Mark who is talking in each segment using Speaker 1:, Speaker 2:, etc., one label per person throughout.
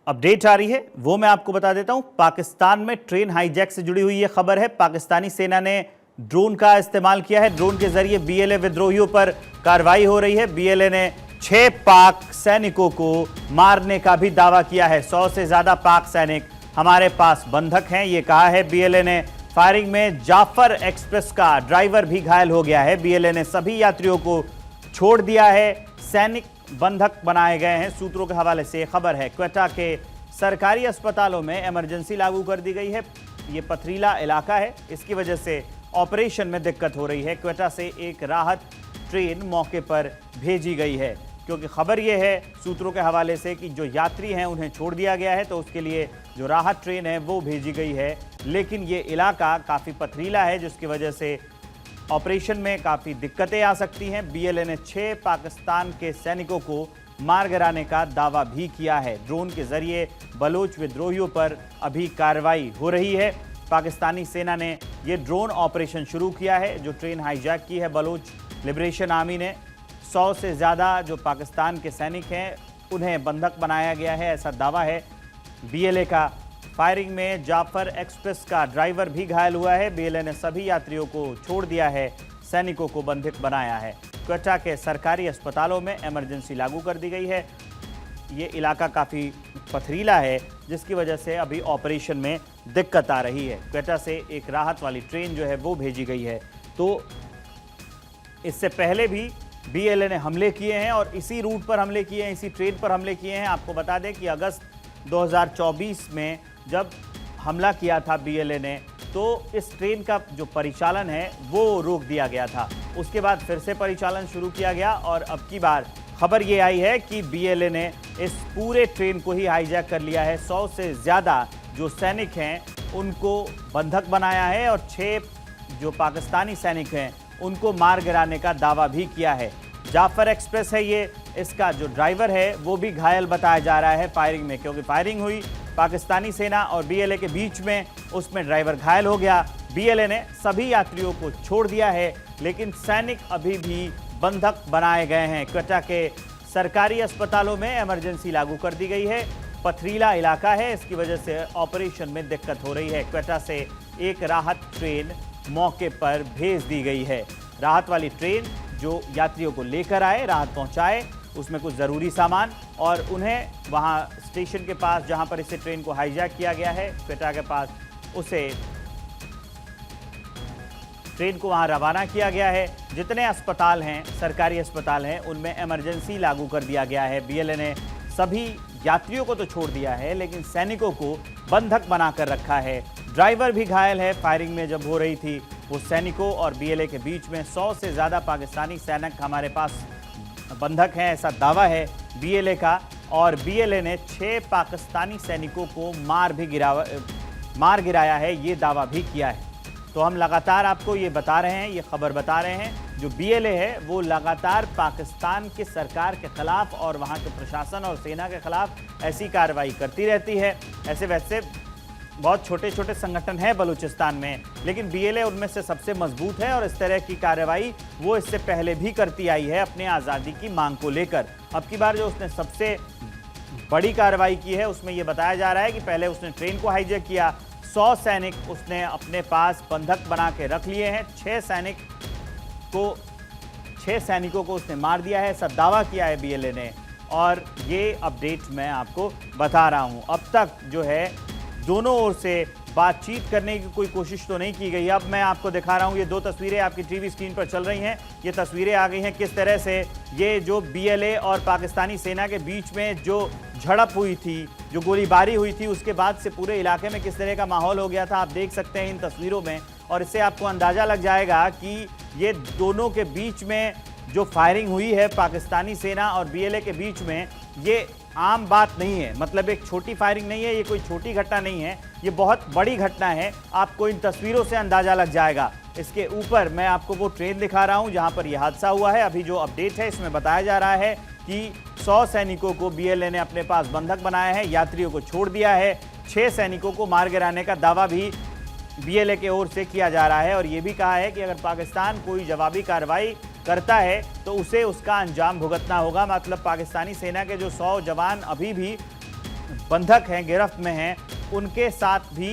Speaker 1: Update आ रही है वो मैं आपको बता देता हूं। पाकिस्तान में ट्रेन हाईजैक से जुड़ी हुई ये खबर है। पाकिस्तानी सेना ने ड्रोन का इस्तेमाल किया है। ड्रोन के जरिए बीएलए विद्रोहियों पर कार्रवाई हो रही है। बीएलए ने 6 पाक सैनिकों को मारने का भी दावा किया है। 100 से ज्यादा पाक सैनिक हमारे पास बंधक हैं, ये कहा है बीएलए ने। फायरिंग में जाफर एक्सप्रेस का ड्राइवर भी घायल हो गया है। बीएलए ने सभी यात्रियों को छोड़ दिया है। सैनिक बंधक बनाए गए हैं। सूत्रों के हवाले से खबर है क्वेटा के सरकारी अस्पतालों में इमरजेंसी लागू कर दी गई है। ये पथरीला इलाका है, इसकी वजह से ऑपरेशन में दिक्कत हो रही है। क्वेटा से एक राहत ट्रेन मौके पर भेजी गई है, क्योंकि खबर यह है सूत्रों के हवाले से कि जो यात्री हैं उन्हें छोड़ दिया गया है, तो उसके लिए जो राहत ट्रेन है वो भेजी गई है। लेकिन ये इलाका काफ़ी पथरीला है, जिसकी वजह से ऑपरेशन में काफ़ी दिक्कतें आ सकती हैं। बीएलए ने 6 पाकिस्तान के सैनिकों को मार गिराने का दावा भी किया है। ड्रोन के जरिए बलोच विद्रोहियों पर अभी कार्रवाई हो रही है। पाकिस्तानी सेना ने ये ड्रोन ऑपरेशन शुरू किया है, जो ट्रेन हाईजैक की है बलोच लिबरेशन आर्मी ने। 100 से ज़्यादा जो पाकिस्तान के सैनिक हैं उन्हें बंधक बनाया गया है, ऐसा दावा है बीएलए का। फायरिंग में जाफर एक्सप्रेस का ड्राइवर भी घायल हुआ है। बीएलए ने सभी यात्रियों को छोड़ दिया है, सैनिकों को बंधक बनाया है। क्वेटा के सरकारी अस्पतालों में इमरजेंसी लागू कर दी गई है। ये इलाका काफ़ी पथरीला है, जिसकी वजह से अभी ऑपरेशन में दिक्कत आ रही है। क्वेटा से एक राहत वाली ट्रेन जो है वो भेजी गई है। तो इससे पहले भी बीएलए ने हमले किए हैं और इसी रूट पर हमले किए हैं, इसी ट्रेन पर हमले किए हैं। आपको बता दें कि अगस्त 2024 में जब हमला किया था बीएलए ने, तो इस ट्रेन का जो परिचालन है वो रोक दिया गया था। उसके बाद फिर से परिचालन शुरू किया गया और अब की बार खबर ये आई है कि बीएलए ने इस पूरे ट्रेन को ही हाईजैक कर लिया है। 100 से ज़्यादा जो सैनिक हैं उनको बंधक बनाया है और 6 जो पाकिस्तानी सैनिक हैं उनको मार गिराने का दावा भी किया है। जाफर एक्सप्रेस है ये, इसका जो ड्राइवर है वो भी घायल बताया जा रहा है फायरिंग में, क्योंकि फायरिंग हुई पाकिस्तानी सेना और बीएलए के बीच में, उसमें ड्राइवर घायल हो गया। बीएलए ने सभी यात्रियों को छोड़ दिया है, लेकिन सैनिक अभी भी बंधक बनाए गए हैं। क्वेटा के सरकारी अस्पतालों में इमरजेंसी लागू कर दी गई है। पथरीला इलाका है, इसकी वजह से ऑपरेशन में दिक्कत हो रही है। क्वेटा से एक राहत ट्रेन मौके पर भेज दी गई है। राहत वाली ट्रेन जो यात्रियों को लेकर आए, राहत पहुंचाए, उसमें कुछ ज़रूरी सामान, और उन्हें वहां स्टेशन के पास जहां पर इसे ट्रेन को हाईजैक किया गया है क्वेटा के पास, उसे ट्रेन को वहां रवाना किया गया है। जितने अस्पताल हैं, सरकारी अस्पताल हैं, उनमें इमरजेंसी लागू कर दिया गया है। बीएलए ने सभी यात्रियों को तो छोड़ दिया है, लेकिन सैनिकों को बंधक बनाकर रखा है। ड्राइवर भी घायल है। फायरिंग में जब हो रही थी वो सैनिकों और बीएलए के बीच में 100 से ज़्यादा पाकिस्तानी सैनिक हमारे पास बंधक हैं, ऐसा दावा है बीएलए का। और बीएलए ने 6 पाकिस्तानी सैनिकों को मार गिराया है, ये दावा भी किया है। तो हम लगातार आपको ये बता रहे हैं, ये खबर बता रहे हैं। जो बीएलए है वो लगातार पाकिस्तान के सरकार के खिलाफ और वहाँ के प्रशासन और सेना के खिलाफ ऐसी कार्रवाई करती रहती है। ऐसे वैसे बहुत छोटे छोटे संगठन हैं बलूचिस्तान में, लेकिन बीएलए उनमें से सबसे मजबूत है और इस तरह की कार्रवाई वो इससे पहले भी करती आई है अपने आज़ादी की मांग को लेकर। अब की बार जो उसने सबसे बड़ी कार्रवाई की है उसमें यह बताया जा रहा है कि पहले उसने ट्रेन को हाईजैक किया। 100 सैनिक उसने अपने पास बंधक बना के रख लिए हैं। 6 सैनिकों को उसने मार दिया है, ऐसा दावा किया है बीएलए ने। और ये अपडेट मैं आपको बता रहा हूँ। अब तक जो है दोनों ओर से बातचीत करने की कोई कोशिश तो नहीं की गई। अब मैं आपको दिखा रहा हूँ, ये 2 तस्वीरें आपकी टीवी स्क्रीन पर चल रही हैं। ये तस्वीरें आ गई हैं किस तरह से ये जो बीएलए और पाकिस्तानी सेना के बीच में जो झड़प हुई थी, जो गोलीबारी हुई थी, उसके बाद से पूरे इलाके में किस तरह का माहौल हो गया था, आप देख सकते हैं इन तस्वीरों में। और इससे आपको अंदाज़ा लग जाएगा कि ये दोनों के बीच में जो फायरिंग हुई है पाकिस्तानी सेना और बीएलए के बीच में, ये आम बात नहीं है। मतलब एक छोटी फायरिंग नहीं है, ये कोई छोटी घटना नहीं है, ये बहुत बड़ी घटना है। आपको इन तस्वीरों से अंदाजा लग जाएगा। इसके ऊपर मैं आपको वो ट्रेन दिखा रहा हूं जहां पर यह हादसा हुआ है। अभी जो अपडेट है इसमें बताया जा रहा है कि 100 सैनिकों को बीएलए ने अपने पास बंधक बनाया है, यात्रियों को छोड़ दिया है। 6 सैनिकों को मार गिराने का दावा भी बीएलए की ओर से किया जा रहा है और ये भी कहा है कि अगर पाकिस्तान कोई जवाबी कार्रवाई करता है तो उसे उसका अंजाम भुगतना होगा। मतलब पाकिस्तानी सेना के जो 100 जवान अभी भी बंधक हैं, गिरफ्त में हैं, उनके साथ भी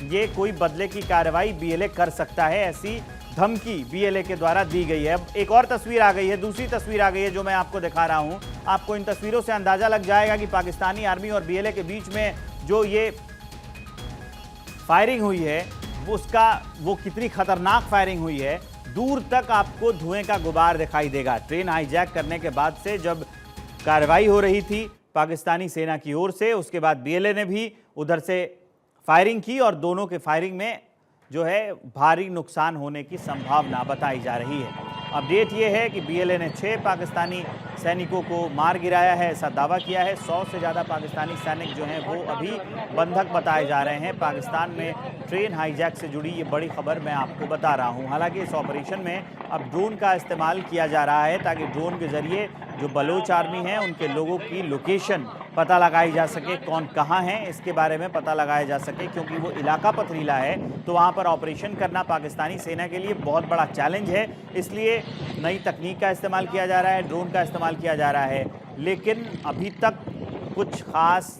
Speaker 1: ये कोई बदले की कार्रवाई बीएलए कर सकता है, ऐसी धमकी बीएलए के द्वारा दी गई है। अब एक और तस्वीर आ गई है, दूसरी तस्वीर आ गई है जो मैं आपको दिखा रहा हूं। आपको इन तस्वीरों से अंदाजा लग जाएगा कि पाकिस्तानी आर्मी और बीएलए के बीच में जो ये फायरिंग हुई है वो कितनी खतरनाक फायरिंग हुई है। दूर तक आपको धुएं का गुबार दिखाई देगा। ट्रेन हाईजैक करने के बाद से जब कार्रवाई हो रही थी पाकिस्तानी सेना की ओर से, उसके बाद बीएलए ने भी उधर से फायरिंग की और दोनों के फायरिंग में जो है भारी नुकसान होने की संभावना बताई जा रही है। अपडेट ये है कि बीएलए ने 6 पाकिस्तानी सैनिकों को मार गिराया है, ऐसा दावा किया है। 100 से ज़्यादा पाकिस्तानी सैनिक जो हैं वो अभी बंधक बताए जा रहे हैं। पाकिस्तान में ट्रेन हाईजैक से जुड़ी ये बड़ी खबर मैं आपको बता रहा हूँ। हालांकि इस ऑपरेशन में अब ड्रोन का इस्तेमाल किया जा रहा है ताकि ड्रोन के ज़रिए जो बलोच आर्मी है उनके लोगों की लोकेशन पता लगाई जा सके, कौन कहाँ है इसके बारे में पता लगाया जा सके, क्योंकि वो इलाका पथरीला है तो वहाँ पर ऑपरेशन करना पाकिस्तानी सेना के लिए बहुत बड़ा चैलेंज है। इसलिए नई तकनीक का इस्तेमाल किया जा रहा है, ड्रोन का इस्तेमाल किया जा रहा है। लेकिन अभी तक कुछ खास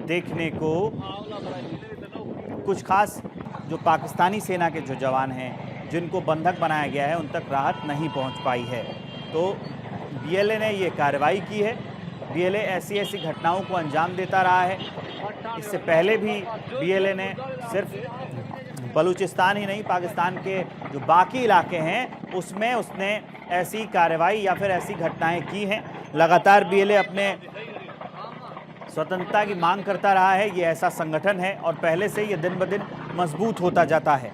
Speaker 1: देखने को, कुछ खास जो पाकिस्तानी सेना के जो जवान हैं जिनको बंधक बनाया गया है उन तक राहत नहीं पहुँच पाई है। तो बीएलए ने ये कार्रवाई की है। बीएलए ऐसी घटनाओं को अंजाम देता रहा है। इससे पहले भी बीएलए ने सिर्फ बलूचिस्तान ही नहीं, पाकिस्तान के जो बाकी इलाके हैं उसमें उसने ऐसी कार्रवाई या फिर ऐसी घटनाएं की हैं। लगातार बीएलए अपने स्वतंत्रता की मांग करता रहा है। ये ऐसा संगठन है और पहले से ये दिन ब दिन मजबूत होता जाता है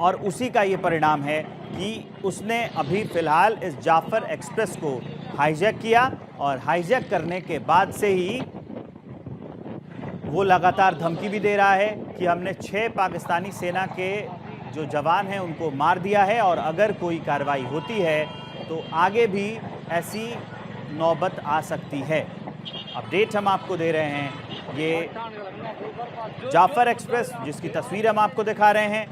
Speaker 1: और उसी का ये परिणाम है कि उसने अभी फ़िलहाल इस जाफ़र एक्सप्रेस को हाईजैक किया और हाईजैक करने के बाद से ही वो लगातार धमकी भी दे रहा है कि हमने 6 पाकिस्तानी सेना के जो जवान हैं उनको मार दिया है और अगर कोई कार्रवाई होती है तो आगे भी ऐसी नौबत आ सकती है। अपडेट हम आपको दे रहे हैं। ये जाफ़र एक्सप्रेस जिसकी तस्वीर हम आपको दिखा रहे हैं,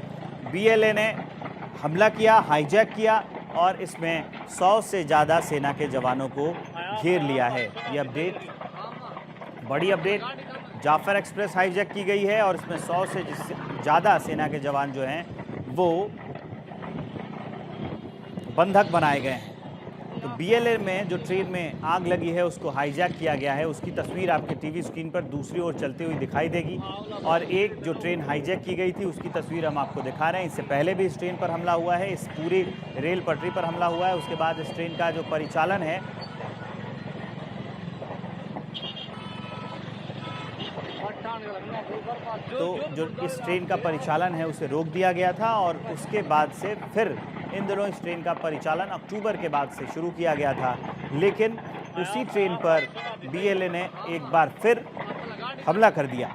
Speaker 1: बीएलए ने हमला किया, हाईजैक किया और इसमें 100 से ज़्यादा सेना के जवानों को घेर लिया है। ये अपडेट, बड़ी अपडेट, जाफ़र एक्सप्रेस हाईजैक की गई है और इसमें 100 से ज़्यादा सेना के जवान जो हैं वो बंधक बनाए गए हैं। तो बीएलए में जो ट्रेन में आग लगी है उसको हाईजैक किया गया है, उसकी तस्वीर आपके टीवी स्क्रीन पर दूसरी ओर चलती हुई दिखाई देगी। और एक जो ट्रेन हाईजैक की गई थी उसकी तस्वीर हम आपको दिखा रहे हैं। इससे पहले भी इस ट्रेन पर हमला हुआ है, इस पूरी रेल पटरी पर हमला हुआ है। उसके बाद इस ट्रेन का जो परिचालन है तो जो इस ट्रेन का परिचालन है उसे रोक दिया गया था और उसके बाद से फिर इन दिनों इस ट्रेन का परिचालन अक्टूबर के बाद से शुरू किया गया था। लेकिन उसी ट्रेन पर बीएलए ने एक बार फिर हमला कर दिया।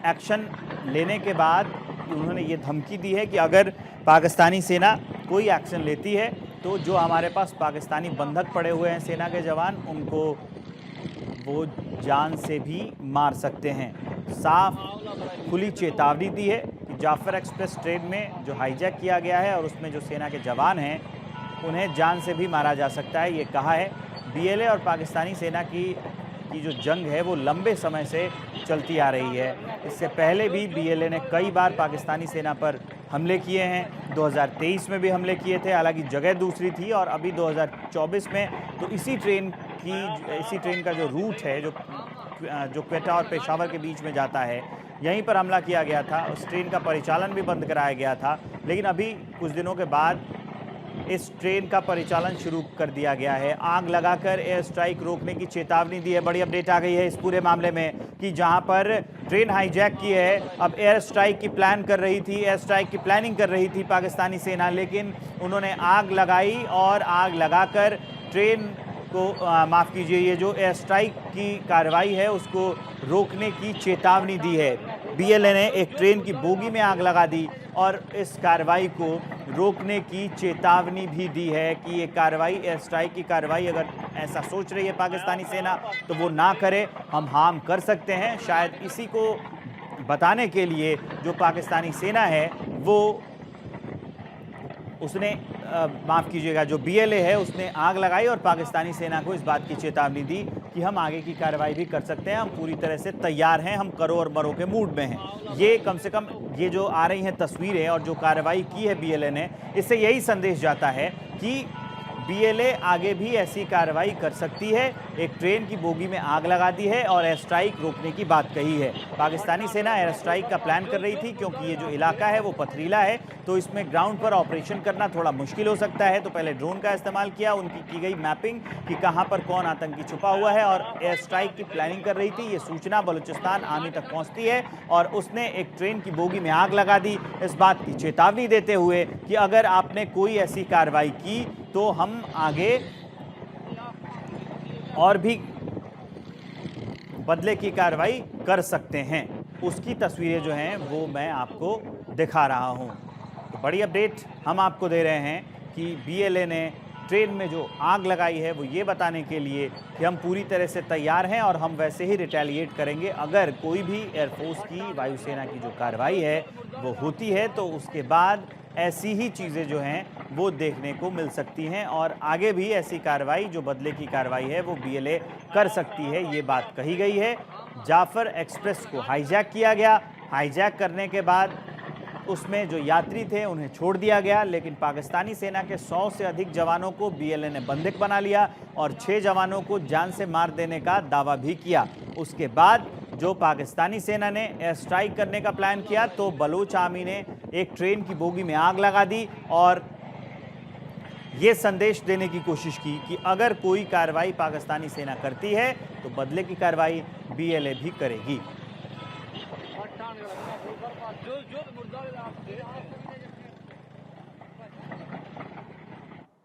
Speaker 1: एक्शन लेने के बाद उन्होंने ये धमकी दी है कि अगर पाकिस्तानी सेना कोई एक्शन लेती है तो जो हमारे पास पाकिस्तानी बंधक पड़े हुए हैं सेना के जवान, उनको वो जान से भी मार सकते हैं। साफ खुली चेतावनी दी है कि जाफ़र एक्सप्रेस ट्रेन में जो हाईजैक किया गया है और उसमें जो सेना के जवान हैं उन्हें जान से भी मारा जा सकता है, ये कहा है। बीएलए और पाकिस्तानी सेना की जो जंग है वो लंबे समय से चलती आ रही है। इससे पहले भी बीएलए ने कई बार पाकिस्तानी सेना पर हमले किए हैं। 2023 में भी हमले किए थे, हालांकि जगह दूसरी थी, और अभी 2024 में तो इसी ट्रेन का जो रूट है जो क्वेटा और पेशावर के बीच में जाता है, यहीं पर हमला किया गया था। उस ट्रेन का परिचालन भी बंद कराया गया था, लेकिन अभी कुछ दिनों के बाद इस ट्रेन का परिचालन शुरू कर दिया गया है। आग लगाकर एयर स्ट्राइक रोकने की चेतावनी दी है। बड़ी अपडेट आ गई है इस पूरे मामले में कि जहां पर ट्रेन हाईजैक की है, अब एयर स्ट्राइक की प्लानिंग कर रही थी पाकिस्तानी सेना, लेकिन उन्होंने आग लगाई और आग लगाकर ट्रेन को माफ़ कीजिए, ये जो एयर स्ट्राइक की कार्रवाई है उसको रोकने की चेतावनी दी है। बीएलए ने एक ट्रेन की बोगी में आग लगा दी और इस कार्रवाई को रोकने की चेतावनी भी दी है कि ये कार्रवाई, एयर स्ट्राइक की कार्रवाई अगर ऐसा सोच रही है पाकिस्तानी सेना तो वो ना करे, हम हार्म कर सकते हैं। शायद इसी को बताने के लिए जो पाकिस्तानी सेना है वो उसने माफ़ कीजिएगा, जो बीएलए है उसने आग लगाई और पाकिस्तानी सेना को इस बात की चेतावनी दी कि हम आगे की कार्रवाई भी कर सकते हैं, हम पूरी तरह से तैयार हैं, हम करो और मरो के मूड में हैं। ये कम से कम ये जो आ रही हैं तस्वीरें और जो कार्रवाई की है बीएलए ने, इससे यही संदेश जाता है कि बीएलए आगे भी ऐसी कार्रवाई कर सकती है। एक ट्रेन की बोगी में आग लगा दी है और एयर स्ट्राइक रोकने की बात कही है। पाकिस्तानी सेना एयर स्ट्राइक का प्लान कर रही थी, क्योंकि ये जो इलाका है वो पथरीला है, तो इसमें ग्राउंड पर ऑपरेशन करना थोड़ा मुश्किल हो सकता है। तो पहले ड्रोन का इस्तेमाल किया, उनकी की गई मैपिंग कि कहाँ पर कौन आतंकी छुपा हुआ है, और एयर स्ट्राइक की प्लानिंग कर रही थी। ये सूचना बलूचिस्तान आर्मी तक पहुँचती है और उसने एक ट्रेन की बोगी में आग लगा दी, इस बात की चेतावनी देते हुए कि अगर आपने कोई ऐसी कार्रवाई की तो हम आगे और भी बदले की कार्रवाई कर सकते हैं। उसकी तस्वीरें जो हैं वो मैं आपको दिखा रहा हूं। तो बड़ी अपडेट हम आपको दे रहे हैं कि बीएलए ने ट्रेन में जो आग लगाई है वो ये बताने के लिए कि हम पूरी तरह से तैयार हैं और हम वैसे ही रिटेलिएट करेंगे। अगर कोई भी एयरफोर्स की, वायुसेना की जो कार्रवाई है वो होती है तो उसके बाद ऐसी ही चीज़ें जो हैं वो देखने को मिल सकती हैं, और आगे भी ऐसी कार्रवाई जो बदले की कार्रवाई है वो बीएलए कर सकती है, ये बात कही गई है। जाफर एक्सप्रेस को हाईजैक किया गया, हाईजैक करने के बाद उसमें जो यात्री थे उन्हें छोड़ दिया गया, लेकिन पाकिस्तानी सेना के 100 से अधिक जवानों को बीएलए ने बंधक बना लिया और 6 जवानों को जान से मार देने का दावा भी किया। उसके बाद जो पाकिस्तानी सेना ने एयर स्ट्राइक करने का प्लान किया तो बलूच आर्मी ने एक ट्रेन की बोगी में आग लगा दी और ये संदेश देने की कोशिश की कि अगर कोई कार्रवाई पाकिस्तानी सेना करती है तो बदले की कार्रवाई बीएलए भी करेगी।